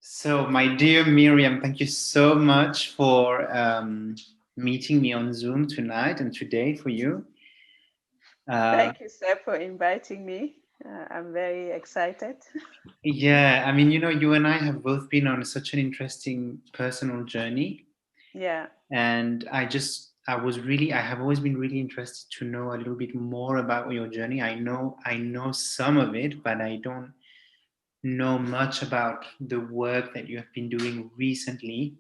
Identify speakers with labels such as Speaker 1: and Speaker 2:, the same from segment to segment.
Speaker 1: So, my dear Miriam, thank you so much for meeting me on Zoom tonight and today for you.
Speaker 2: Thank you, Seb, for inviting me. I'm very excited.
Speaker 1: Yeah, I mean, you and I have both been on such an interesting personal journey,
Speaker 2: Yeah.
Speaker 1: and I have always been really interested to know a little bit more about your journey. I know some of it, but I don't know much about the work that you have been doing recently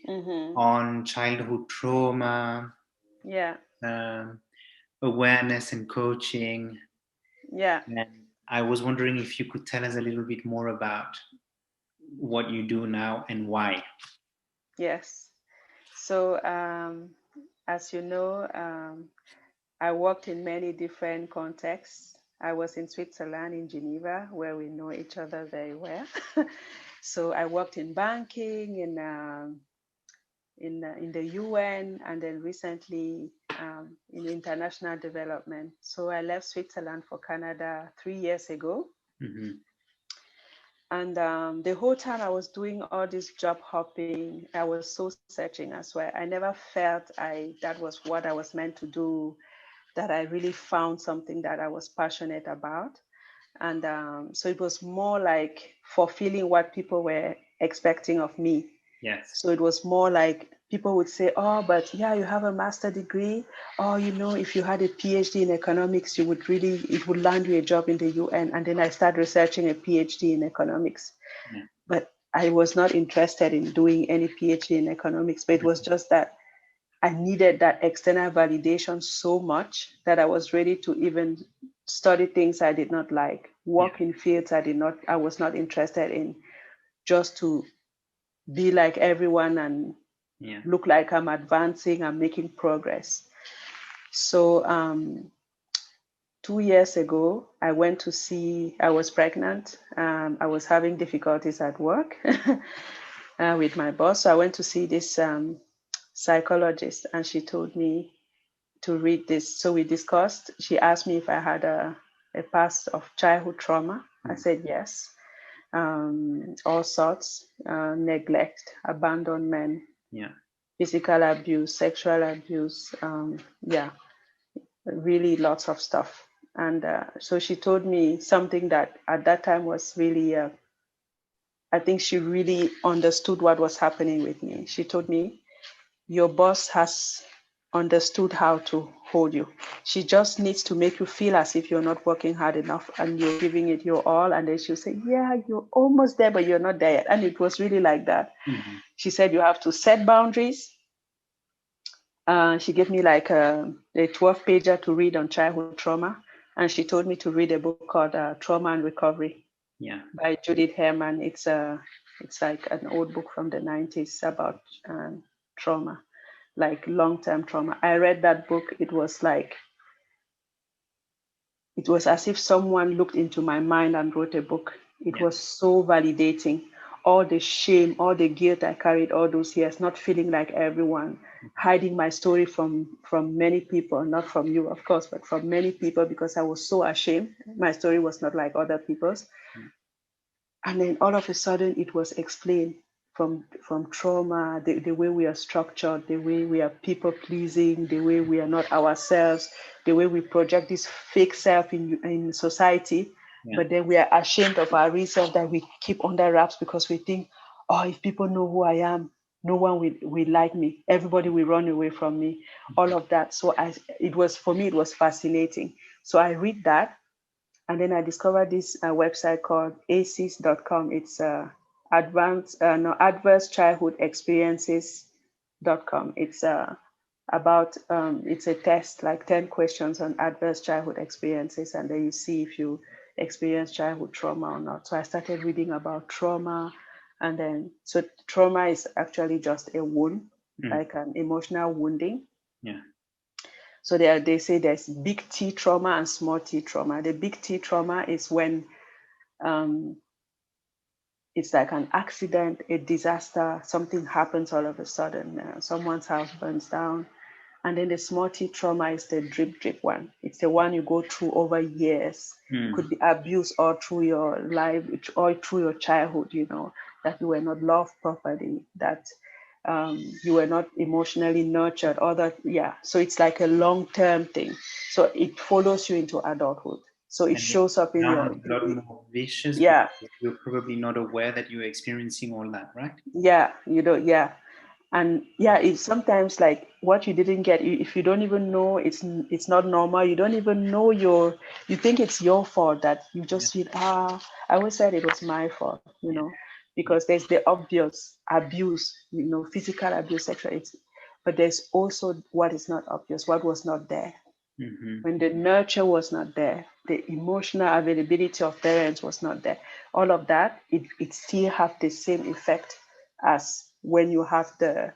Speaker 2: Mm-hmm.
Speaker 1: on childhood trauma,
Speaker 2: Yeah.
Speaker 1: um, awareness and coaching.
Speaker 2: Yeah.
Speaker 1: And I was wondering if you could tell us a little bit more about what you do now and why.
Speaker 2: Yes. So, as you know, I worked in many different contexts. I was in Switzerland, in Geneva, where we know each other very well. So I worked in banking, in the UN, and then recently in international development. So I left Switzerland for Canada 3 years ago.
Speaker 1: Mm-hmm.
Speaker 2: And the whole time I was doing all this job hopping, I was so searching as well. I never felt that was what I was meant to do, that I really found something that I was passionate about. And so it was more like fulfilling what people were expecting of me.
Speaker 1: Yes.
Speaker 2: So it was more like people would say, oh, but yeah, you have a master degree. Oh, if you had a PhD in economics, it would land you a job in the UN. And then I started researching a PhD in economics.
Speaker 1: Yeah.
Speaker 2: But I was not interested in doing any PhD in economics, but it was just that I needed that external validation so much that I was ready to even study things I did not like,
Speaker 1: Yeah.
Speaker 2: work in fields I was not interested in, just to be like everyone and
Speaker 1: Yeah.
Speaker 2: look like I'm advancing, I'm making progress. So 2 years ago, I was pregnant. I was having difficulties at work with my boss. So I went to see this psychologist, and she told me to read this. So we discussed. She asked me if I had a past of childhood trauma. I
Speaker 1: Mm.
Speaker 2: said yes. All sorts, neglect, abandonment,
Speaker 1: Yeah.
Speaker 2: physical abuse, sexual abuse, yeah, really lots of stuff. And so she told me something that at that time was really, I think she really understood what was happening with me. She told me, your boss has understood how to hold you. She just needs to make you feel as if you're not working hard enough and you're giving it your all. And then she'll say, yeah, you're almost there, but you're not there yet. And it was really like that.
Speaker 1: Mm-hmm.
Speaker 2: She said, you have to set boundaries. She gave me like a 12 pager to read on childhood trauma. And she told me to read a book called Trauma and Recovery
Speaker 1: Yeah.
Speaker 2: by Judith Herman. It's like an old book from the 90s about trauma, like long-term trauma. I read that book. It was as if someone looked into my mind and wrote a book. It
Speaker 1: Yeah.
Speaker 2: was so validating. All the shame, all the guilt I carried all those years, not feeling like everyone, hiding my story from many people, not from you, of course, but from many people, because I was so ashamed. My story was not like other people's.
Speaker 1: Yeah.
Speaker 2: And then all of a sudden it was explained from trauma, the way we are structured, the way we are people pleasing, the way we are not ourselves, the way we project this fake self in society,
Speaker 1: Yeah.
Speaker 2: but then we are ashamed of our real self that we keep under wraps because we think, oh, if people know who I am, no one will like me, everybody will run away from me, all of that. So for me it was fascinating. So I read that, and then I discovered this website called aces.com. It's adverse childhood experiences.com. It's it's a test, like 10 questions on adverse childhood experiences, and then you see if you experience childhood trauma or not. So I started reading about trauma, and then so trauma is actually just a wound,
Speaker 1: Mm.
Speaker 2: like an emotional wounding.
Speaker 1: Yeah.
Speaker 2: So they say there's big T trauma and small T trauma. The big T trauma is when um, it's like an accident, a disaster, something happens all of a sudden. Someone's house burns down, And then the small T trauma is the drip drip one. It's the one you go through over years.
Speaker 1: Mm.
Speaker 2: Could be abuse all through your life, all through your childhood, that you were not loved properly, that you were not emotionally nurtured, all that. Yeah. So it's like a long-term thing. So it follows you into adulthood. So it
Speaker 1: And it
Speaker 2: shows up in your,
Speaker 1: sounds a lot more vicious
Speaker 2: yeah,
Speaker 1: because you're probably not aware that you're experiencing all that, right?
Speaker 2: yeah, yeah. And yeah, it's sometimes like what you didn't get, if you don't even know it's not normal, you don't even know you think it's your fault, that you
Speaker 1: Yeah,
Speaker 2: just feel, I always said it was my fault,
Speaker 1: yeah, yeah.
Speaker 2: because there's the obvious abuse, physical abuse, sexual, but there's also what is not obvious, what was not there.
Speaker 1: Mm-hmm.
Speaker 2: When the nurture was not there, the emotional availability of parents was not there, all of that, it still have the same effect as when you have the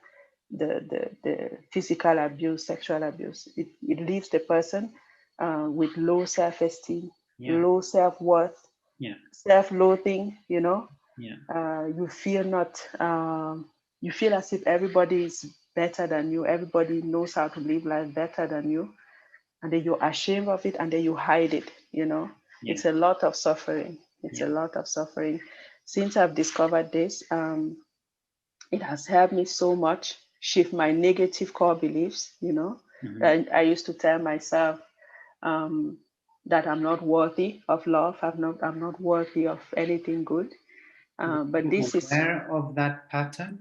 Speaker 2: physical abuse, sexual abuse. It leaves the person with low self-esteem,
Speaker 1: Yeah,
Speaker 2: low self-worth,
Speaker 1: yeah,
Speaker 2: self-loathing,
Speaker 1: yeah,
Speaker 2: you feel not, you feel as if everybody is better than you, everybody knows how to live life better than you, and then you're ashamed of it, and then you hide it.
Speaker 1: yeah,
Speaker 2: It's a lot of suffering. It's
Speaker 1: yeah.
Speaker 2: a lot of suffering. Since I've discovered this, it has helped me so much shift my negative core beliefs.
Speaker 1: Mm-hmm.
Speaker 2: And I used to tell myself, um, that I'm not worthy of love. I'm not worthy of anything good.
Speaker 1: Were
Speaker 2: But
Speaker 1: you
Speaker 2: this is,
Speaker 1: aware of that pattern,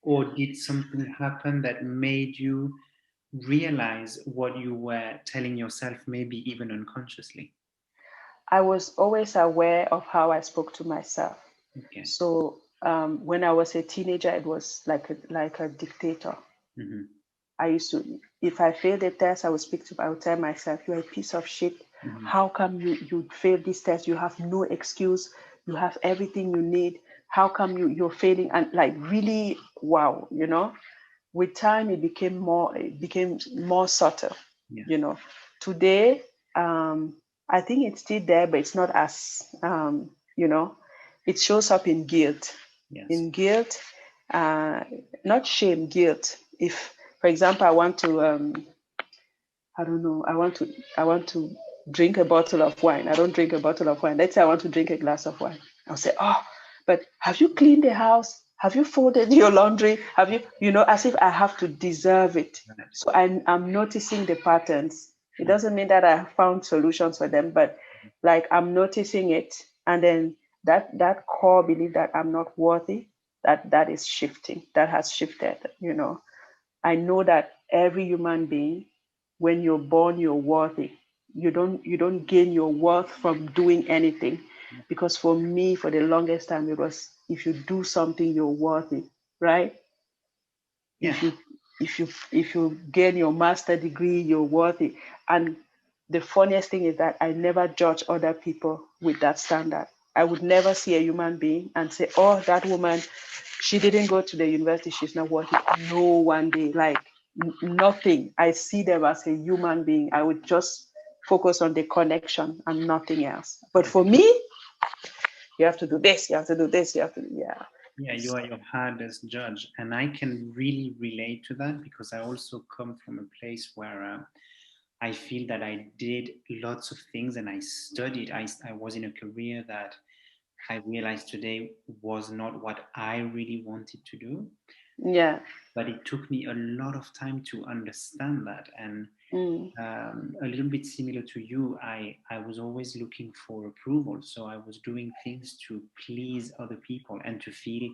Speaker 1: or did something happen that made you realize what you were telling yourself, maybe even unconsciously?
Speaker 2: I was always aware of how I spoke to myself.
Speaker 1: Okay.
Speaker 2: So when I was a teenager, it was like a dictator.
Speaker 1: Mm-hmm.
Speaker 2: I used to, if I failed a test, I would tell myself, "You're a piece of shit.
Speaker 1: Mm-hmm.
Speaker 2: How come you failed this test? You have no excuse. You have everything you need. How come you're failing?" And like really, wow. With time, it became more subtle.
Speaker 1: Yeah.
Speaker 2: You know, Today, I think it's still there, but it's not as, it shows up in guilt,
Speaker 1: Yes.
Speaker 2: in guilt, uh, not shame, guilt. If, for example, I want to, I don't know, I want to drink a bottle of wine. I don't drink a bottle of wine. Let's say I want to drink a glass of wine. I'll say, "Oh, but have you cleaned the house? Have you folded your laundry? Have you, as if I have to deserve it."
Speaker 1: Right.
Speaker 2: So I'm noticing the patterns. It
Speaker 1: Mm.
Speaker 2: doesn't mean that I have found solutions for them, but like I'm noticing it. And then that core belief that I'm not worthy, that is shifting. That has shifted. I know that every human being, when you're born, you're worthy. You don't gain your worth from doing anything. Because for me, for the longest time, it was, if you do something, you're worthy, right?
Speaker 1: Yeah.
Speaker 2: If you if you gain your master degree, you're worthy. And the funniest thing is that I never judge other people with that standard. I would never see a human being and say, "Oh, that woman, she didn't go to the university, she's not worthy." No, one day, like nothing. I see them as a human being. I would just focus on the connection and nothing else. But
Speaker 1: Yeah.
Speaker 2: for me, you have to do this, you have to do this, you have to, yeah.
Speaker 1: Yeah, you are your hardest judge. And I can really relate to that because I also come from a place where I feel that I did lots of things and I studied. I was in a career that I realized today was not what I really wanted to do.
Speaker 2: Yeah.
Speaker 1: But it took me a lot of time to understand that. And
Speaker 2: Mm.
Speaker 1: a little bit similar to you, I was always looking for approval. So I was doing things to please other people and to feel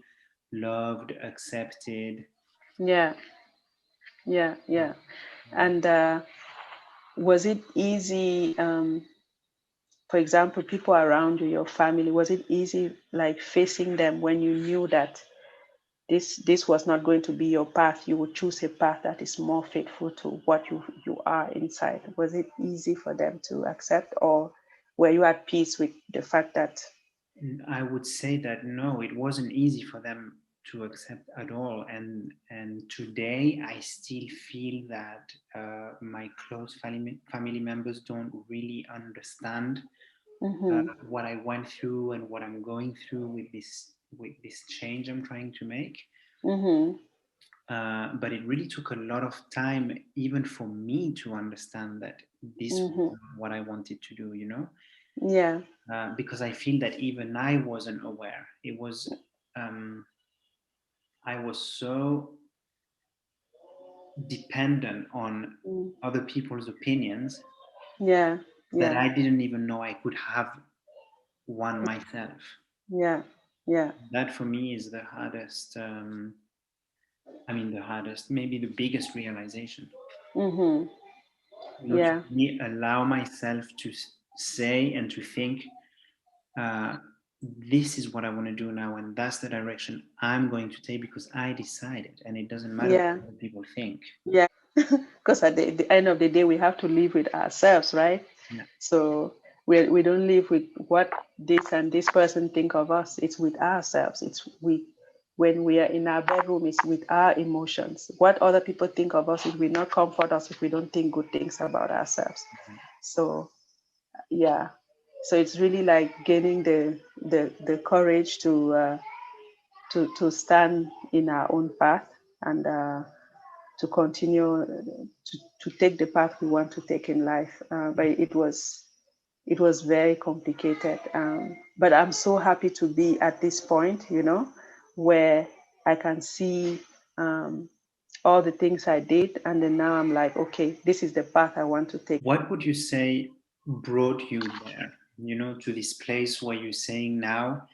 Speaker 1: loved, accepted.
Speaker 2: Yeah. Yeah. Yeah.
Speaker 1: Um,
Speaker 2: And was it easy, for example, people around you, your family, was it easy like facing them when you knew that this was not going to be your path? You would choose a path that is more faithful to what you are inside. Was it easy for them to accept, or were you at peace with the fact that?
Speaker 1: I would say that no, it wasn't easy for them to accept at all. And today I still feel that my close family members don't really understand
Speaker 2: Mm-hmm.
Speaker 1: what I went through and what I'm going through with this change I'm trying to make.
Speaker 2: Mm-hmm.
Speaker 1: But it really took a lot of time, even for me, to understand that this was
Speaker 2: Mm-hmm.
Speaker 1: not what I wanted to do,
Speaker 2: Yeah.
Speaker 1: because I feel that even I wasn't aware. I was so dependent on
Speaker 2: Mm.
Speaker 1: other people's opinions
Speaker 2: Yeah.
Speaker 1: that
Speaker 2: Yeah.
Speaker 1: I didn't even know I could have one myself.
Speaker 2: Yeah. Yeah.
Speaker 1: That for me is the hardest. The hardest, maybe the biggest realization.
Speaker 2: Mm-hmm.
Speaker 1: To
Speaker 2: Yeah.
Speaker 1: really allow myself to say and to think, uh, this is what I want to do now, and that's the direction I'm going to take because I decided, and it doesn't matter
Speaker 2: Yeah.
Speaker 1: what other people think.
Speaker 2: Yeah. Because at the end of the day, we have to live with ourselves, right?
Speaker 1: Yeah.
Speaker 2: So we don't live with what this and this person think of us. It's with ourselves. It's we when we are in our bedroom, it's with our emotions. What other people think of us, it will not comfort us if we don't think good things about ourselves. So yeah. So it's really like gaining the courage to stand in our own path and to continue to take the path we want to take in life. But it was very complicated. But I'm so happy to be at this point, where I can see all the things I did, and then now I'm like, okay, this is the path I want to take.
Speaker 1: What would you say brought you there, to this place where you're saying now,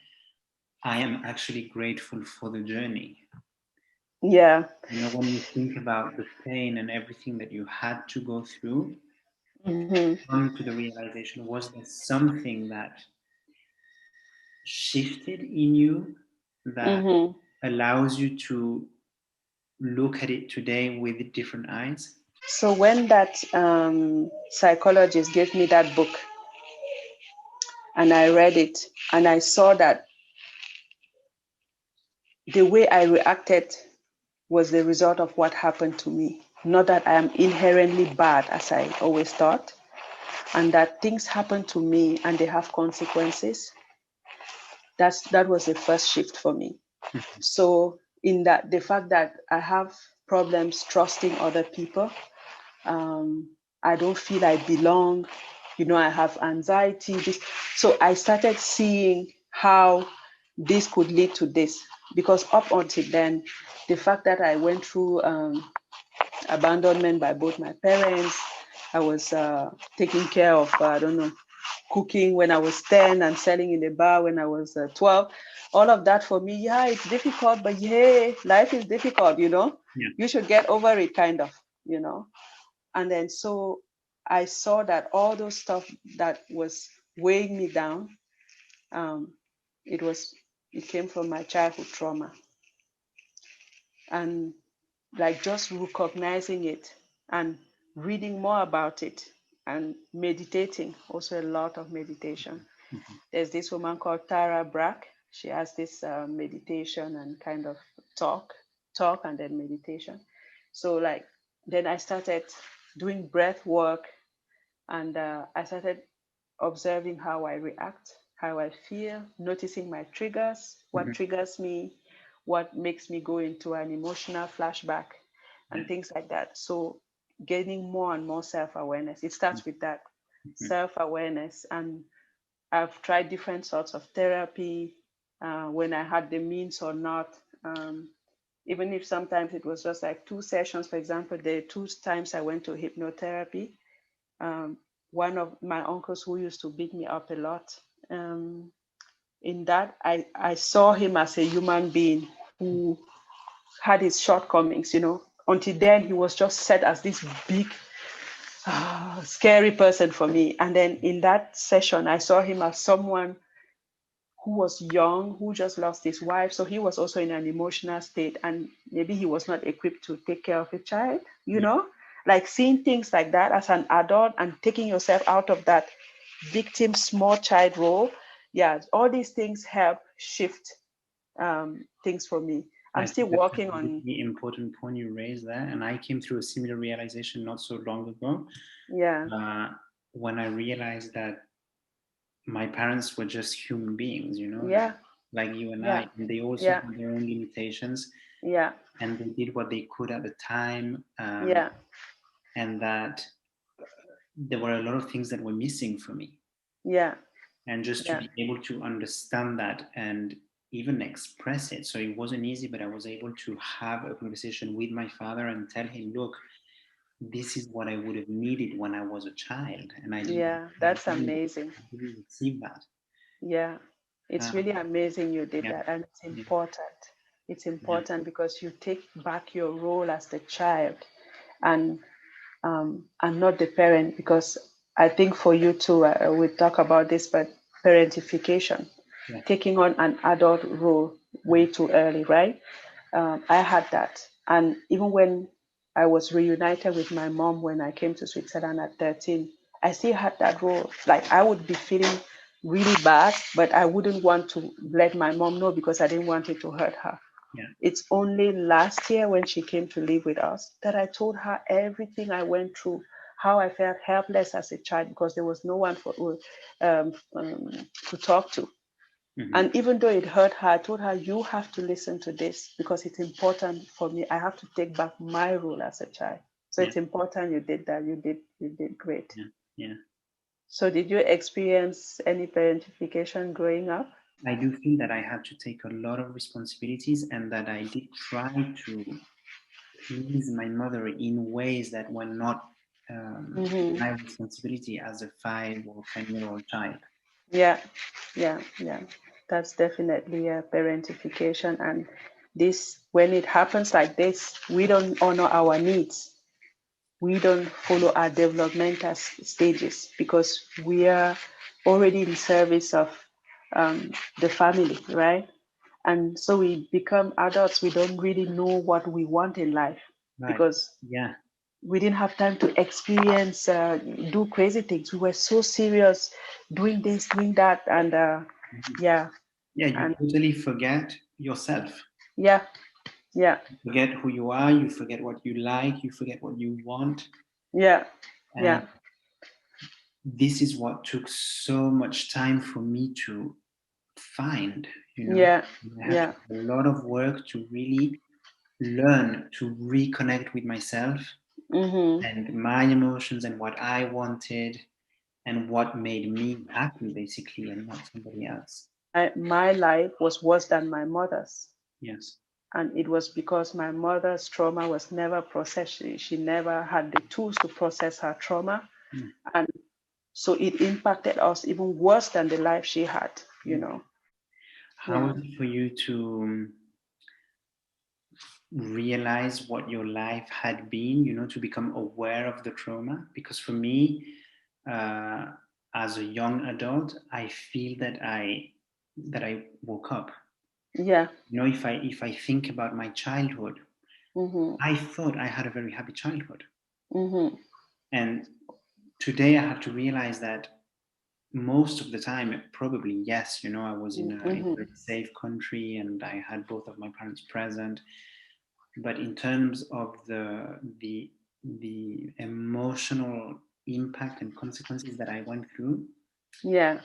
Speaker 1: I am actually grateful for the journey?
Speaker 2: Yeah.
Speaker 1: When you think about the pain and everything that you had to go through,
Speaker 2: Mm-hmm.
Speaker 1: come to the realization, was there something that shifted in you that
Speaker 2: Mm-hmm.
Speaker 1: allows you to look at it today with different eyes?
Speaker 2: So when that psychologist gave me that book and I read it and I saw that the way I reacted was the result of what happened to me. Not that I am inherently bad, as I always thought, and that things happen to me and they have consequences. That was the first shift for me.
Speaker 1: Mhm.
Speaker 2: So in that, the fact that I have problems trusting other people, I don't feel I belong. I have anxiety. So I started seeing how this could lead to this. Because up until then, the fact that I went through abandonment by both my parents, I was taking care of, I don't know, cooking when I was 10 and selling in the bar when I was 12. All of that for me, yeah, it's difficult, but yeah, life is difficult.
Speaker 1: Yeah.
Speaker 2: You should get over it, kind of. And then so I saw that all those stuff that was weighing me down, um, it was it came from my childhood trauma, and like just recognizing it and reading more about it and meditating, also a lot of meditation.
Speaker 1: Mhm.
Speaker 2: There's this woman called Tara Brach. She has this meditation and kind of talk and then meditation. So like then I started doing breath work, and I started observing how I react, how I feel, noticing my triggers, what
Speaker 1: Mhm.
Speaker 2: triggers me, what makes me go into an emotional flashback,
Speaker 1: Yeah.
Speaker 2: and things like that. So, gaining more and more self awareness. It starts with that
Speaker 1: Mhm.
Speaker 2: self awareness. And I've tried different sorts of therapy when I had the means or not. Even if sometimes it was just like 2 sessions, for example, the 2 times I went to hypnotherapy, um, one of my uncles who used to beat me up a lot. In that, I saw him as a human being who had his shortcomings. Until then, he was just set as this big, scary person for me. And then in that session, I saw him as someone who was young, who just lost his wife. So he was also in an emotional state, and maybe he was not equipped to take care of a child, you
Speaker 1: Yeah.
Speaker 2: know? Like seeing things like that as an adult and taking yourself out of that victim, small child role. Yeah, all these things help shift things for me. I'm
Speaker 1: I
Speaker 2: still
Speaker 1: think that's
Speaker 2: working
Speaker 1: a
Speaker 2: on,
Speaker 1: really important point you raised there, and I came through a similar realization not so long ago,
Speaker 2: yeah,
Speaker 1: uh, when I realized that my parents were just human beings.
Speaker 2: yeah,
Speaker 1: like you and
Speaker 2: Yeah.
Speaker 1: I, and they also
Speaker 2: Yeah.
Speaker 1: have their own limitations,
Speaker 2: Yeah.
Speaker 1: and they did what they could at the time,
Speaker 2: Yeah.
Speaker 1: and that there were a lot of things that were missing for me.
Speaker 2: Yeah.
Speaker 1: And just to
Speaker 2: Yeah.
Speaker 1: be able to understand that and even express it. So it wasn't easy, but I was able to have a conversation with my father and tell him, look, this is what I would have needed when I was a child, and
Speaker 2: Yeah.
Speaker 1: I
Speaker 2: That's amazing.
Speaker 1: didn't receive that.
Speaker 2: Yeah. It's really
Speaker 1: Um,
Speaker 2: amazing you did
Speaker 1: yeah,
Speaker 2: that. And it's
Speaker 1: yeah,
Speaker 2: important. It's
Speaker 1: yeah,
Speaker 2: important because you take back your role as the child, and not the parent. Because I think for you too, we talk about this, but parentification,
Speaker 1: yeah,
Speaker 2: taking on an adult role way
Speaker 1: mhm,
Speaker 2: too early, right? I had that. And even when I was reunited with my mom when I came to Switzerland at 13, I still had that role. Like I would be feeling really bad, but I wouldn't want to let my mom know because I didn't want it to hurt her.
Speaker 1: yeah,
Speaker 2: It's only last year when she came to live with us that I told her everything I went through, how I felt helpless as a child because there was no one to talk to.
Speaker 1: mhm,
Speaker 2: And even though it hurt her, I told her, you have to listen to this because it's important for me. I have to take back my role as a child. So
Speaker 1: yeah,
Speaker 2: it's important you did that. You did great.
Speaker 1: yeah, yeah.
Speaker 2: So did you experience any parentification growing up?
Speaker 1: I do feel that I had to take a lot of responsibilities, and that I did try to please my mother in ways that were not
Speaker 2: Mm-hmm.
Speaker 1: my responsibility as a 5 or 10-year-old child.
Speaker 2: Yeah, yeah. That's definitely a parentification. And this, when it happens like this, we don't honor our needs. We don't follow our developmental stages because we are already in service of the family, right? And so we become adults. We don't really know what we want in life
Speaker 1: Right.
Speaker 2: because
Speaker 1: Yeah.
Speaker 2: we didn't have time to experience, do crazy things. We were so serious doing this, doing that. And
Speaker 1: Mhm.
Speaker 2: yeah,
Speaker 1: Yeah, you
Speaker 2: and
Speaker 1: totally forget yourself.
Speaker 2: yeah, yeah,
Speaker 1: You forget who you are, you forget what you like, you forget what you want.
Speaker 2: yeah,
Speaker 1: And
Speaker 2: yeah,
Speaker 1: this is what took so much time for me to find, you know.
Speaker 2: yeah,
Speaker 1: I had to
Speaker 2: yeah.
Speaker 1: do a lot of work to really learn to reconnect with myself
Speaker 2: Mm-hmm.
Speaker 1: and my emotions and what I wanted and what made me happy, basically, and not somebody else.
Speaker 2: My life was worse than my mother's.
Speaker 1: Yes.
Speaker 2: And it was because my mother's trauma was never processed. She never had the tools to process her trauma.
Speaker 1: Mm.
Speaker 2: And so it impacted us even worse than the life she had, you
Speaker 1: Mm.
Speaker 2: know.
Speaker 1: How
Speaker 2: Yeah.
Speaker 1: was it for you to realize what your life had been, to become aware of the trauma? Because for me, uh, as a young adult, I feel that I woke up.
Speaker 2: Yeah.
Speaker 1: If I think about my childhood,
Speaker 2: Mm-hmm.
Speaker 1: I thought I had a very happy childhood.
Speaker 2: Mm-hmm.
Speaker 1: And today I have to realize that most of the time, probably yes, I was in a
Speaker 2: Mm-hmm.
Speaker 1: very safe country and I had both of my parents present. But in terms of the emotional impact and consequences that I went through,
Speaker 2: Yeah.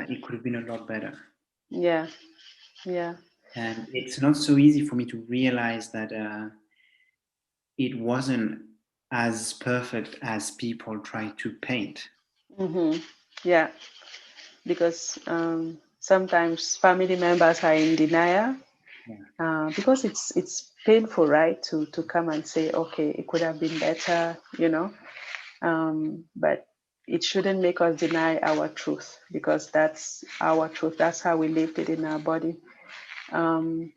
Speaker 1: it could have been a lot better.
Speaker 2: Yeah. Yeah.
Speaker 1: And it's not so easy for me to realize that it wasn't as perfect as people try to paint.
Speaker 2: Mm-hmm. Yeah. Because sometimes family members are in denial
Speaker 1: Yeah,
Speaker 2: because it's painful, right? To come and say, okay, it could have been better, but it shouldn't make us deny our truth because that's our truth. That's how we lived it in our body. Um,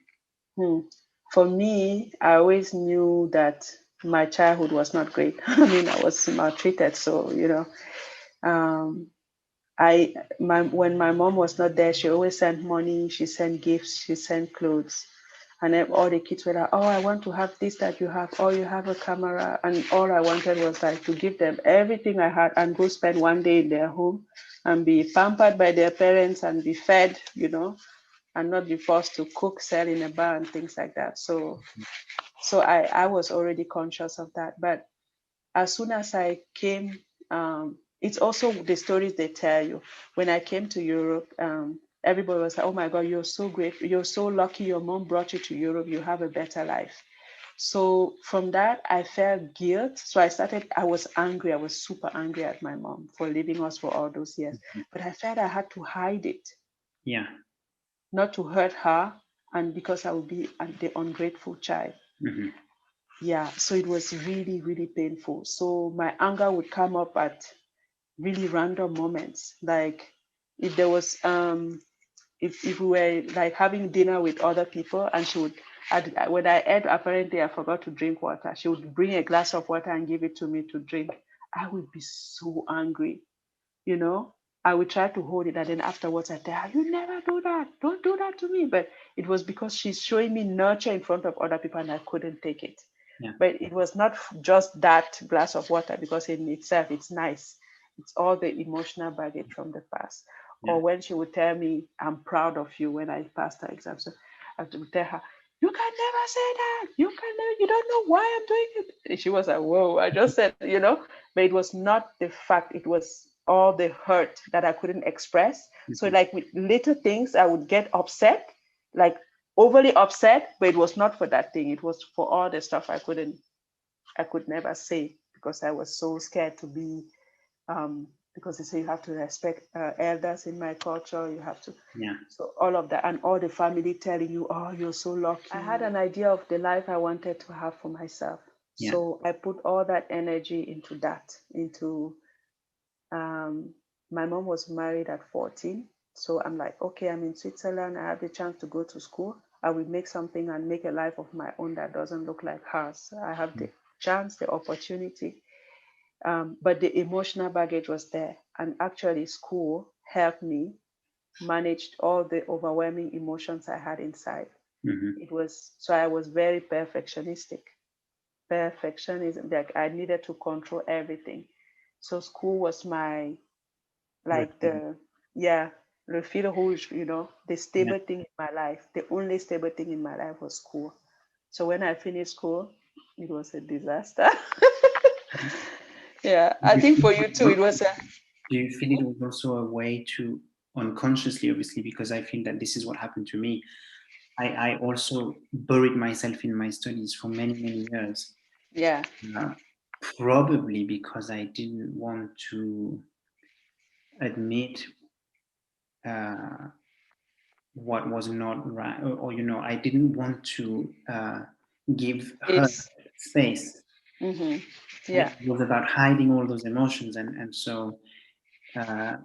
Speaker 2: hmm. For me, I always knew that my childhood was not great. I mean, I was maltreated, so Um, when my mom was not there, she always sent money, she sent gifts, she sent clothes. And then all the kids were like, oh, I want to have this that you have. Oh, you have a camera. And all I wanted was like to give them everything I had and go spend one day in their home and be pampered by their parents and be fed, and not be forced to cook, sell in a bar and things like that. So I was already conscious of that. But as soon as I came, it's also the stories they tell you. When I came to Europe, everybody was like, oh my God, you're so great. You're so lucky your mom brought you to Europe. You have a better life. So from that, I felt guilt. So I was angry. I was super angry at my mom for leaving us for all those years. But I felt I had to hide it.
Speaker 1: Yeah.
Speaker 2: Not to hurt her, and because I would be the ungrateful child.
Speaker 1: Mm-hmm.
Speaker 2: Yeah, so it was really, really painful. So my anger would come up at really random moments. Like if there was if we were like having dinner with other people and she would when I ate, apparently I forgot to drink water, she would bring a glass of water and give it to me to drink. I would be so angry, you know. I would try to hold it, and then afterwards I tell her, you never do that, don't do that to me. But it was because she's showing me nurture in front of other people and I couldn't take it.
Speaker 1: Yeah.
Speaker 2: But it was not just that glass of water, because in itself it's nice. It's all the emotional baggage from the past.
Speaker 1: Yeah.
Speaker 2: Or when she would tell me, I'm proud of you when I passed her exam. So I would tell her, you can never say that. You don't know why I'm doing it. And she was like, whoa, I just said, you know, but it was not the fact, it was all the hurt that I couldn't express. So
Speaker 1: Mm-hmm.
Speaker 2: like with little things, I would get upset, like overly upset, but it was not for that thing. It was for all the stuff I could never say, because I was so scared to be, because they say you have to respect elders in my culture. You have to,
Speaker 1: Yeah.
Speaker 2: so all of that, and all the family telling you, oh, you're so lucky. I had an idea of the life I wanted to have for myself.
Speaker 1: Yeah.
Speaker 2: So I put all that energy into that, into, my mom was married at 14. So I'm like, okay, I'm in Switzerland. I have the chance to go to school. I will make something and make a life of my own that doesn't look like hers. I have the chance, the opportunity. But the emotional baggage was there. And actually, school helped me manage all the overwhelming emotions I had inside.
Speaker 1: Mm-hmm.
Speaker 2: It was, so I was very perfectionistic. Perfectionism, like I needed to control everything. So school was my,
Speaker 1: Right.
Speaker 2: like the, yeah, le fil rouge, you know, the
Speaker 1: Yeah.
Speaker 2: stable thing in my life. The only stable thing in my life was school. So when I finished school, it was a disaster. Yeah,
Speaker 1: Do
Speaker 2: I
Speaker 1: you
Speaker 2: think
Speaker 1: feel
Speaker 2: for you too, it was a,
Speaker 1: it was also a way to unconsciously, obviously, because I feel that this is what happened to me. I also buried myself in my studies for many, many years.
Speaker 2: yeah,
Speaker 1: Uh, Probably because I didn't want to admit uh, what was not right, or I didn't want to give her
Speaker 2: it's,
Speaker 1: space.
Speaker 2: mm-hmm,
Speaker 1: Right?
Speaker 2: yeah,
Speaker 1: It was about hiding all those emotions, and so uh,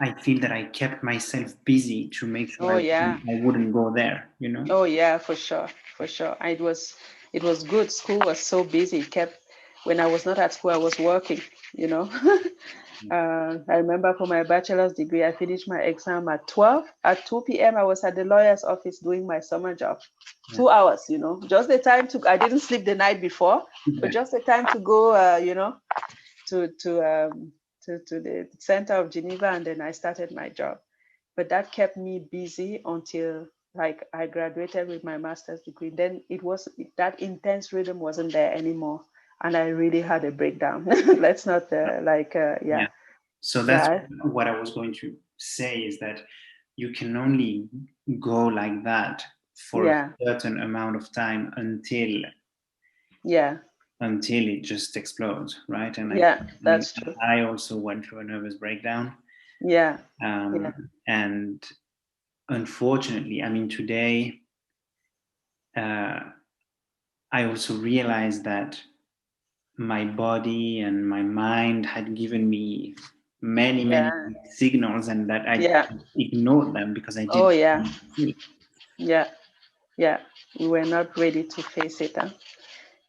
Speaker 1: I feel that I kept myself busy to make sure
Speaker 2: oh yeah,
Speaker 1: I wouldn't go there.
Speaker 2: oh yeah, for sure, for sure. It was good. School was so busy. It kept, when I was not at school, I was working, you know. I remember for my bachelor's degree, I finished my exam at 12. At 2 p.m., I was at the lawyer's office doing my summer job.
Speaker 1: Yeah.
Speaker 2: 2 hours, you know, just the time to, I didn't sleep the night before, but
Speaker 1: Yeah.
Speaker 2: just the time to go, you know, to the center of Geneva, and then I started my job. But that kept me busy until like I graduated with my master's degree. Then it was, that intense rhythm wasn't there anymore, and I really had a breakdown. Let's not
Speaker 1: Yeah.
Speaker 2: yeah.
Speaker 1: So that's
Speaker 2: Yeah,
Speaker 1: what I was going to say, is that you can only go like that for a
Speaker 2: yeah,
Speaker 1: certain amount of time
Speaker 2: yeah,
Speaker 1: until it just explodes, right? And
Speaker 2: yeah,
Speaker 1: and
Speaker 2: that's true.
Speaker 1: I also went through a nervous breakdown,
Speaker 2: Yeah, yeah,
Speaker 1: and unfortunately, I mean, today uh, I also realized that my body and my mind had given me many, many
Speaker 2: yeah,
Speaker 1: signals, and that I
Speaker 2: yeah.
Speaker 1: ignored them because I
Speaker 2: Oh
Speaker 1: didn't
Speaker 2: yeah,
Speaker 1: want to feel it.
Speaker 2: yeah, yeah. We were not ready to face it, huh?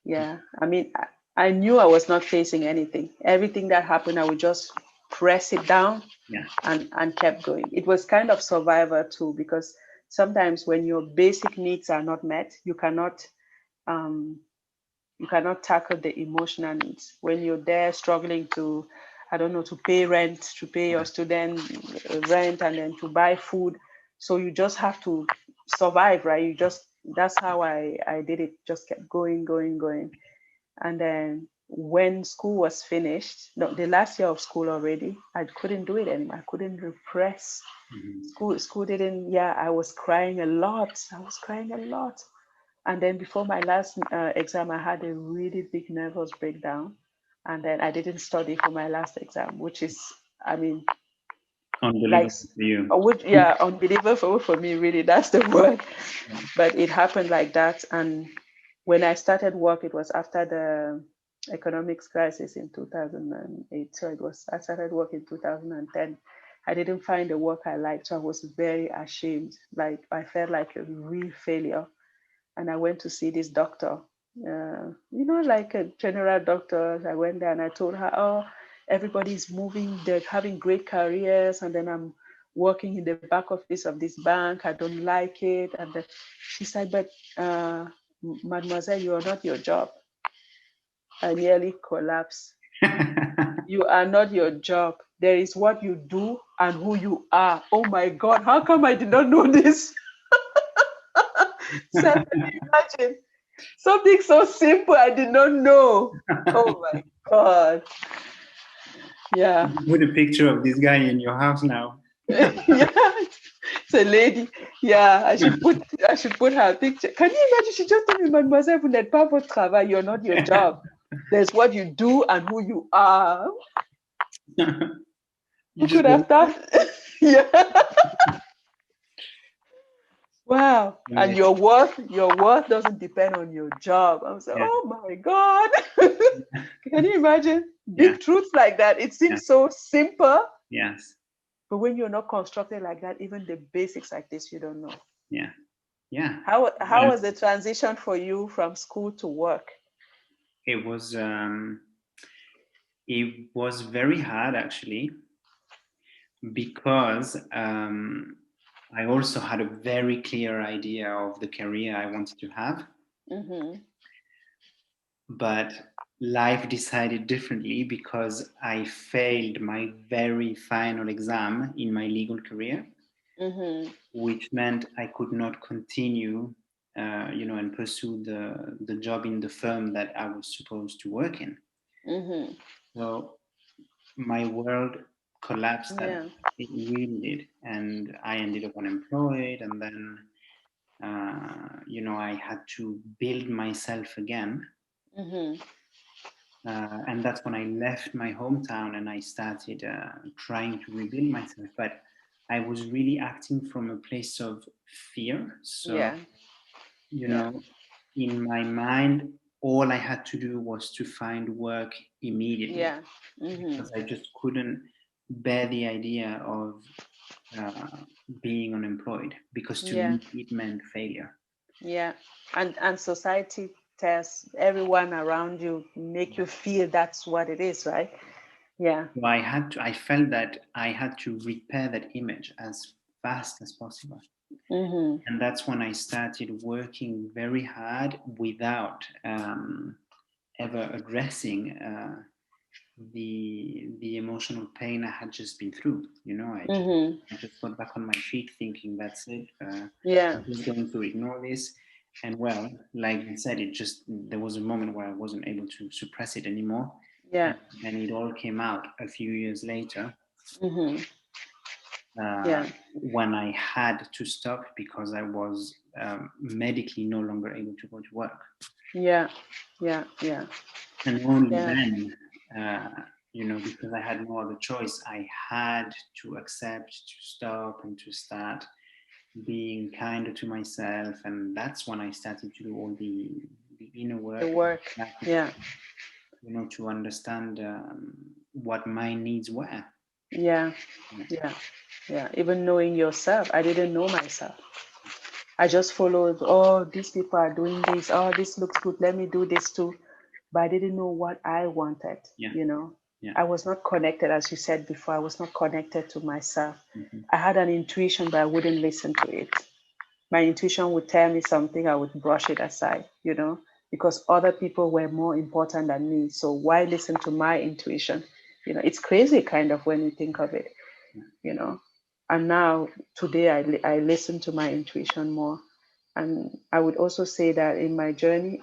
Speaker 2: Yeah. I mean, I knew I was not facing anything. Everything that happened, I would just press it down
Speaker 1: Yeah,
Speaker 2: and kept going. It was kind of survivor too, because sometimes when your basic needs are not met, um, you cannot tackle the emotional needs. When you're there struggling to, I don't know, to pay rent, to pay your student rent, and then to buy food. So you just have to survive, right? That's how I did it. Just kept going, going, going. And then when school was finished, no, the last year of school already, I couldn't do it anymore. I couldn't repress. School didn't, yeah, I was crying a lot. I was crying a lot. And then before my last exam, I had a really big nervous breakdown. And then I didn't study for my last exam, which is, I mean, like,
Speaker 1: Unbelievable for you.
Speaker 2: which, yeah, unbelievable for me, really. That's the word.
Speaker 1: Yeah.
Speaker 2: But it happened like that. And when I started work, it was after the economics crisis in 2008. So I started work in 2010. I didn't find the work I liked, so I was very ashamed. Like, I felt like a real failure. And I went to see this doctor, like a general doctor. I went there and I told her, oh, everybody's moving, they're having great careers, and then I'm working in the back office of this bank. I don't like it. And then she said, but mademoiselle, you are not your job. I nearly collapsed. You are not your job. There is what you do and who you are. Oh my God, how come I did not know this? So can you imagine? Something so simple I did not know. Oh my God. Yeah.
Speaker 1: Put a picture of this guy in your house now.
Speaker 2: Yeah. It's a lady. Yeah, I should put her picture. Can you imagine? She just told me, mademoiselle, vous n'êtes pas votre travail, you're not your job. There's what you do and who you are.
Speaker 1: You
Speaker 2: Who
Speaker 1: just
Speaker 2: could have thought? Yeah. Wow. And
Speaker 1: yeah.
Speaker 2: your worth doesn't depend on your job. I was like,
Speaker 1: Yeah.
Speaker 2: oh my God. Can you imagine?
Speaker 1: Yeah.
Speaker 2: Big truths like that. It
Speaker 1: Yeah.
Speaker 2: seems so simple.
Speaker 1: Yes.
Speaker 2: But when you're not constructed like that, even the basics like this, you don't know.
Speaker 1: Yeah. Yeah.
Speaker 2: How was the transition for you from school to work?
Speaker 1: It was very hard actually, because I also had a very clear idea of the career I wanted to have.
Speaker 2: Mm-hmm.
Speaker 1: But life decided differently, because I failed my very final exam in my legal career,
Speaker 2: Mm-hmm.
Speaker 1: which meant I could not continue, and pursue the job in the firm that I was supposed to work in.
Speaker 2: Mm-hmm.
Speaker 1: So my world collapsed. That
Speaker 2: Yeah.
Speaker 1: it really did, and I ended up unemployed, and then I had to build myself again.
Speaker 2: Mm-hmm.
Speaker 1: And that's when I left my hometown and I started trying to rebuild myself. But I was really acting from a place of fear. So,
Speaker 2: Yeah.
Speaker 1: you
Speaker 2: Yeah.
Speaker 1: know, in my mind, all I had to do was to find work immediately,
Speaker 2: Yeah. Mm-hmm.
Speaker 1: because I just couldn't bear the idea of being unemployed, because to
Speaker 2: Yeah.
Speaker 1: me it meant failure.
Speaker 2: Yeah. And society tells everyone around you, make you feel that's what it is, right? Yeah.
Speaker 1: So I felt that I had to repair that image as fast as possible.
Speaker 2: Mm-hmm.
Speaker 1: And that's when I started working very hard without ever addressing the emotional pain I had just been through.
Speaker 2: Mm-hmm.
Speaker 1: I just got back on my feet thinking, that's it.
Speaker 2: Yeah.
Speaker 1: I'm just going to ignore this. And well, like you said, there was a moment where I wasn't able to suppress it anymore.
Speaker 2: Yeah.
Speaker 1: And it all came out a few years later,
Speaker 2: Mm-hmm.
Speaker 1: uh,
Speaker 2: Yeah.
Speaker 1: when I had to stop because I was medically no longer able to go to work.
Speaker 2: Yeah. Yeah. Yeah.
Speaker 1: And only
Speaker 2: Yeah.
Speaker 1: then, because I had no other choice, I had to accept to stop and to start being kinder to myself. And that's when I started to do all the inner
Speaker 2: The
Speaker 1: work,
Speaker 2: work. Yeah.
Speaker 1: to understand what my needs were.
Speaker 2: Yeah. Yeah. Yeah. Even knowing yourself, I didn't know myself. I just followed, oh, these people are doing this. Oh, this looks good. Let me do this too. But I didn't know what I wanted,
Speaker 1: Yeah. Yeah.
Speaker 2: I was not connected, as you said before, I was not connected to myself.
Speaker 1: Mm-hmm.
Speaker 2: I had an intuition, but I wouldn't listen to it. My intuition would tell me something, I would brush it aside, because other people were more important than me. So why listen to my intuition? It's crazy kind of when you think of it, you know. And now today I listen to my intuition more. And I would also say that in my journey,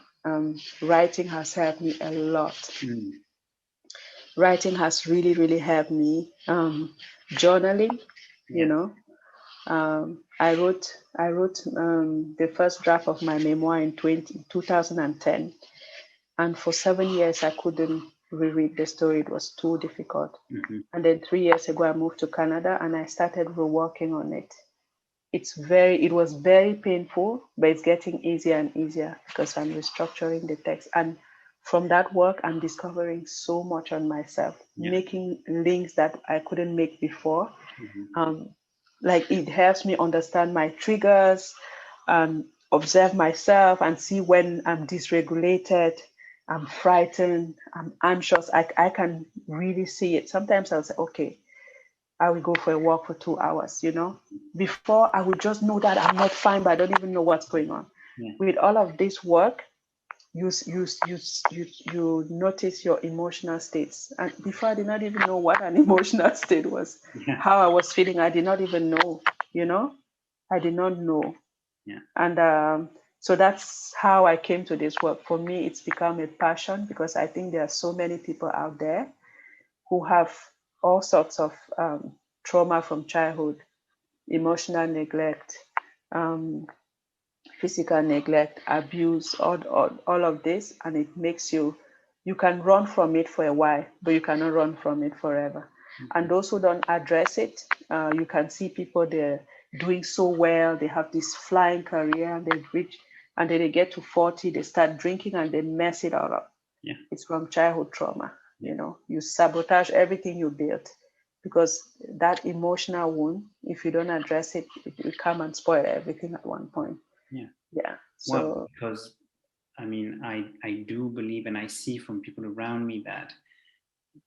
Speaker 2: Writing has helped me a lot.
Speaker 1: Mm.
Speaker 2: Writing has really, really helped me. Journaling, you
Speaker 1: Yeah.
Speaker 2: know, I wrote the first draft of my memoir in 2010, and for 7 years I couldn't reread the story. It was too difficult.
Speaker 1: Mm-hmm.
Speaker 2: And then 3 years ago I moved to Canada and I started reworking on it. It was very painful, but it's getting easier and easier because I'm restructuring the text. And from that work, I'm discovering so much on myself,
Speaker 1: Yeah.
Speaker 2: making links that I couldn't make before.
Speaker 1: Mm-hmm.
Speaker 2: Um, like it helps me understand my triggers, observe myself, and see when I'm dysregulated, I'm frightened, I'm anxious. I can really see it. Sometimes I'll say, okay, I will go for a walk for 2 hours, Before I would just know that I'm not fine, but I don't even know what's going on.
Speaker 1: Yeah.
Speaker 2: With all of this work, you notice your emotional states. And before I did not even know what an emotional state was,
Speaker 1: Yeah.
Speaker 2: how I was feeling. I did not even know, you know, I did not know.
Speaker 1: Yeah.
Speaker 2: And so that's how I came to this work. For me, it's become a passion because I think there are so many people out there who have all sorts of trauma from childhood, emotional neglect, um, physical neglect, abuse, all of this, and it makes you can run from it for a while, but you cannot run from it forever.
Speaker 1: Mm-hmm.
Speaker 2: And those who don't address it, you can see people they're doing so well, they have this flying career, and they reach, and then they get to 40, they start drinking and they mess it all up.
Speaker 1: Yeah.
Speaker 2: It's from childhood trauma.
Speaker 1: Yeah.
Speaker 2: You sabotage everything you built because that emotional wound, if you don't address it, it will come and spoil everything at one point.
Speaker 1: Yeah.
Speaker 2: Yeah.
Speaker 1: Well,
Speaker 2: So
Speaker 1: because I mean, I do believe, and I see from people around me that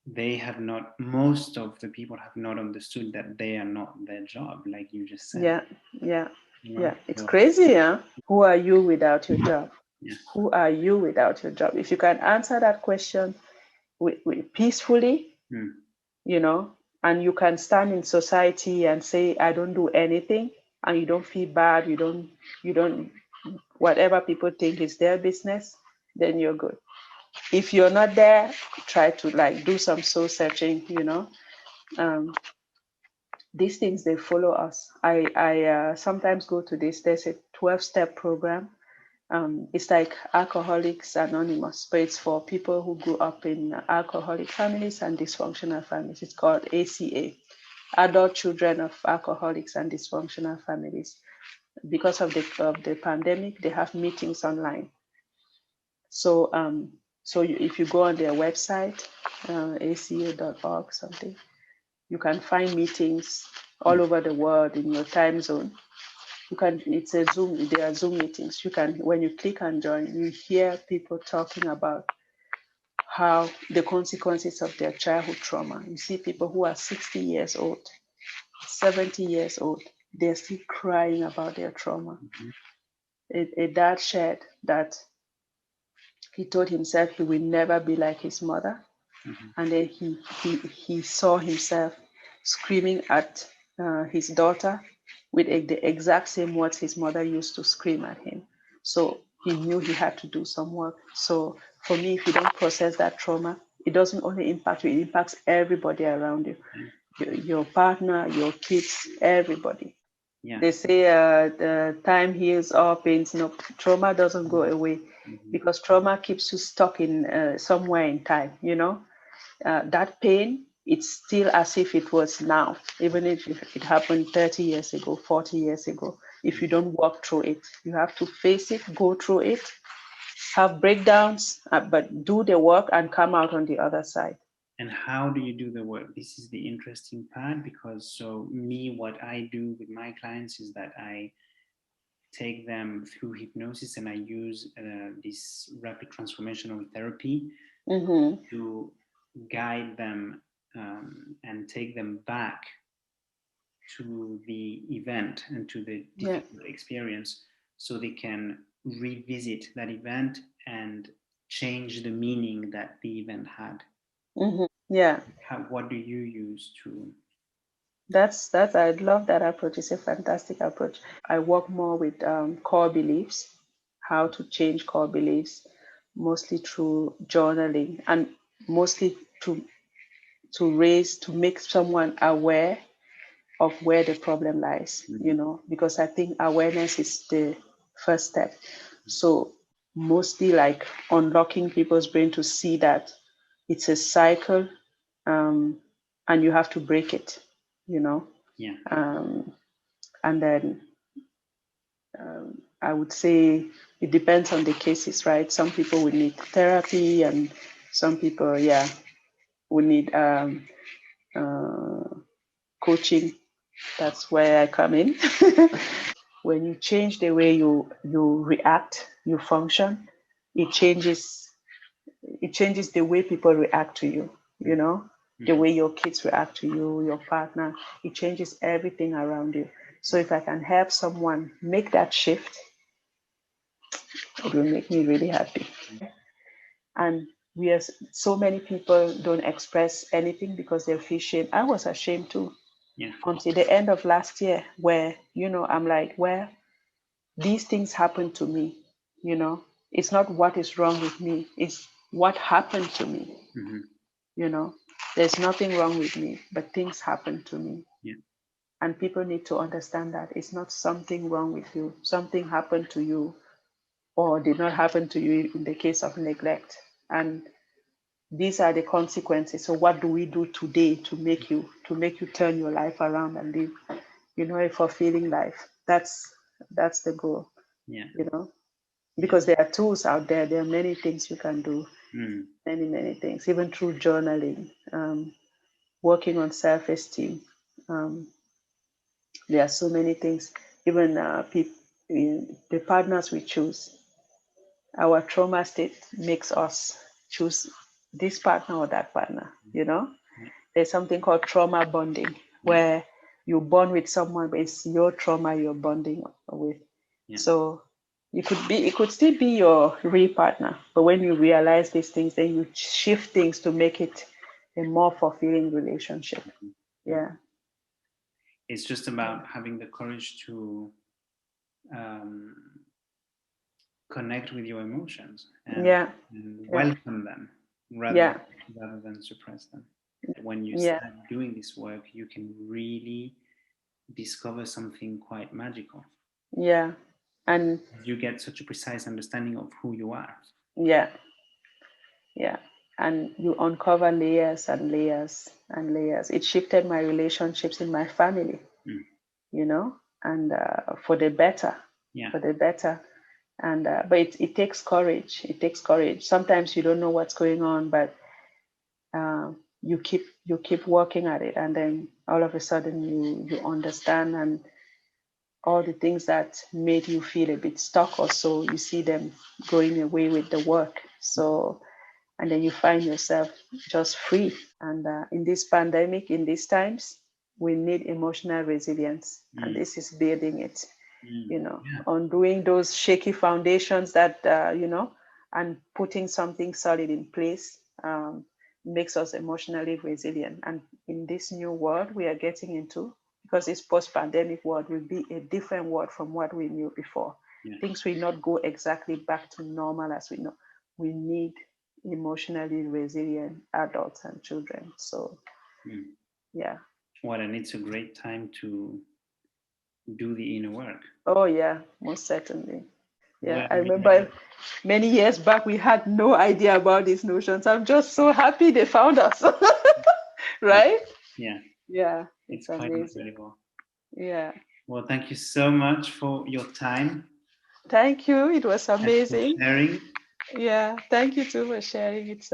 Speaker 1: they have not, most of the people have not understood that they are not their job, like you just said,
Speaker 2: yeah, yeah,
Speaker 1: you know?
Speaker 2: yeah. It's
Speaker 1: So,
Speaker 2: crazy, yeah. Who are you without your job?
Speaker 1: yeah.
Speaker 2: Who are you without your job? If you can answer that question peacefully,
Speaker 1: Mm.
Speaker 2: you know, and you can stand in society and say, I don't do anything, and you don't feel bad, you don't, whatever people think is their business, then you're good. If you're not there, try to like do some soul searching, Um, these things they follow us. I sometimes go to this. There's a 12-step program. It's like Alcoholics Anonymous, but it's for people who grew up in alcoholic families and dysfunctional families. It's called ACA, Adult Children of Alcoholics and Dysfunctional Families. Because of the pandemic, they have meetings online. So if you go on their website, aca.org something, you can find meetings all
Speaker 1: Mm.
Speaker 2: over the world in your time zone. It's a Zoom, there are Zoom meetings. When you click and join, you hear people talking about how the consequences of their childhood trauma. You see people who are 60 years old, 70 years old, they're still crying about their trauma.
Speaker 1: Mm-hmm.
Speaker 2: A dad shared that he told himself he will never be like his mother.
Speaker 1: Mm-hmm.
Speaker 2: And then he saw himself screaming at his daughter with the exact same words his mother used to scream at him. So he knew he had to do some work. So for me, if you don't process that trauma, it doesn't only impact you, it impacts everybody around you,
Speaker 1: Yeah.
Speaker 2: your partner, your kids, everybody.
Speaker 1: Yeah.
Speaker 2: They say the time heals all pains. No, trauma doesn't go away
Speaker 1: Mm-hmm.
Speaker 2: because trauma keeps you stuck in somewhere in time. That pain, it's still as if it was now, even if it happened 30 years ago, 40 years ago. If you don't walk through it, you have to face it, go through it, have breakdowns, but do the work and come out on the other side.
Speaker 1: And how do you do the work? This is the interesting part, because so me, what I do with my clients is that I take them through hypnosis, and I use this rapid transformational therapy
Speaker 2: Mm-hmm.
Speaker 1: to guide them and take them back to the event and to the
Speaker 2: Yeah.
Speaker 1: difficult experience, so they can revisit that event and change the meaning that the event had.
Speaker 2: Mm-hmm. Yeah.
Speaker 1: What do you use to?
Speaker 2: That's I love that approach. It's a fantastic approach. I work more with core beliefs, how to change core beliefs. mostly through journaling, and mostly to make someone aware of where the problem lies, because I think awareness is the first step. So mostly like unlocking people's brain to see that it's a cycle, and you have to break it,
Speaker 1: Yeah.
Speaker 2: And then I would say it depends on the cases, right? Some people would need therapy, and some people, would need coaching. That's where I come in. When you change the way you react, you function, it changes the way people react to you. The way your kids react to you, your partner. It changes everything around you. So if I can help someone make that shift, it will make me really happy. And so many people don't express anything because they feel shame. I was ashamed too.
Speaker 1: Yeah.
Speaker 2: Until the end of last year, where I'm like, well, these things happen to me. It's not what is wrong with me, it's what happened to me. There's nothing wrong with me, but things happen to me.
Speaker 1: Yeah.
Speaker 2: And people need to understand that it's not something wrong with you. Something happened to you, or did not happen to you in the case of neglect. And these are the consequences. So what do we do today to make you turn your life around and live, a fulfilling life? That's the goal.
Speaker 1: Yeah.
Speaker 2: Because there are tools out there. There are many things you can do. Many things, even through journaling, working on self-esteem. There are so many things. Even the partners we choose, our trauma state makes us choose this partner or that partner. There's something called trauma bonding, where you bond with someone, but it's your trauma you're bonding with. So it could still be your real partner, but when you realize these things, then you shift things to make it a more fulfilling relationship. Yeah.
Speaker 1: It's just about having the courage to connect with your emotions and welcome them rather than suppress them. When you start doing this work, you can really discover something quite magical.
Speaker 2: Yeah. And
Speaker 1: you get such a precise understanding of who you are.
Speaker 2: Yeah. And you uncover layers and layers and layers. It shifted my relationships in my family, and for the better. For the better. And but it takes courage. It takes courage. Sometimes you don't know what's going on, but you keep working at it, and then all of a sudden you understand, and all the things that made you feel a bit stuck or so, you see them going away with the work. So, and then you find yourself just free. And in this pandemic, in these times, we need emotional resilience, and this is building it. On doing those shaky foundations that and putting something solid in place, makes us emotionally resilient. And in this new world we are getting into, because this post-pandemic world will be a different world from what we knew before. Things will not go exactly back to normal as we know. We need emotionally resilient adults and children. So
Speaker 1: and it's a great time to do the inner work.
Speaker 2: Oh yeah, most certainly. I remember many years back we had no idea about these notions. I'm just so happy they found us. Right?
Speaker 1: Yeah,
Speaker 2: it's
Speaker 1: quite
Speaker 2: amazing.
Speaker 1: incredible.
Speaker 2: Yeah.
Speaker 1: Well, thank you so much for your time.
Speaker 2: Thank you. It was amazing.
Speaker 1: Sharing.
Speaker 2: Yeah, thank you too for sharing. It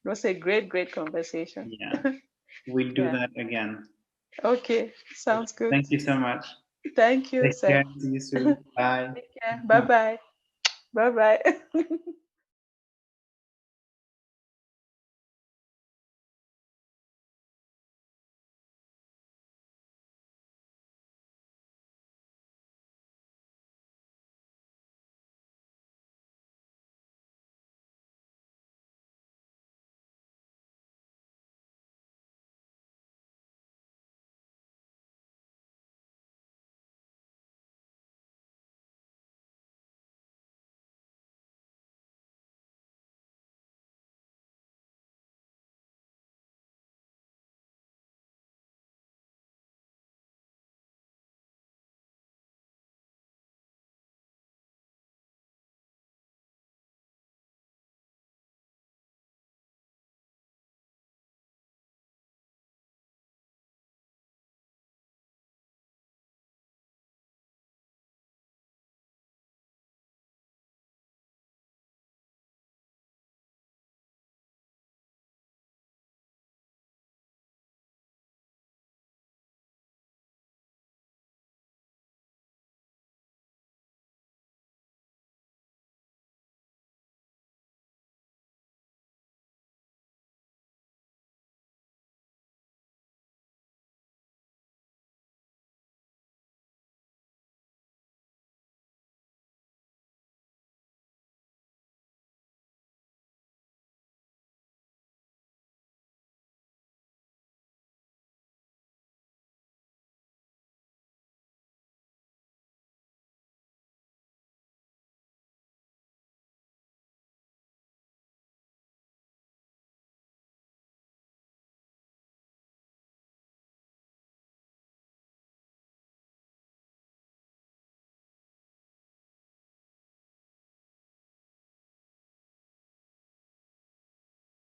Speaker 2: was a great conversation.
Speaker 1: Yeah, we'll do that again.
Speaker 2: Okay, sounds good.
Speaker 1: Thank you so much.
Speaker 2: Thank you,
Speaker 1: Take
Speaker 2: Seb.
Speaker 1: care. See you soon. Bye.
Speaker 2: Take care. Bye-bye. Bye-bye.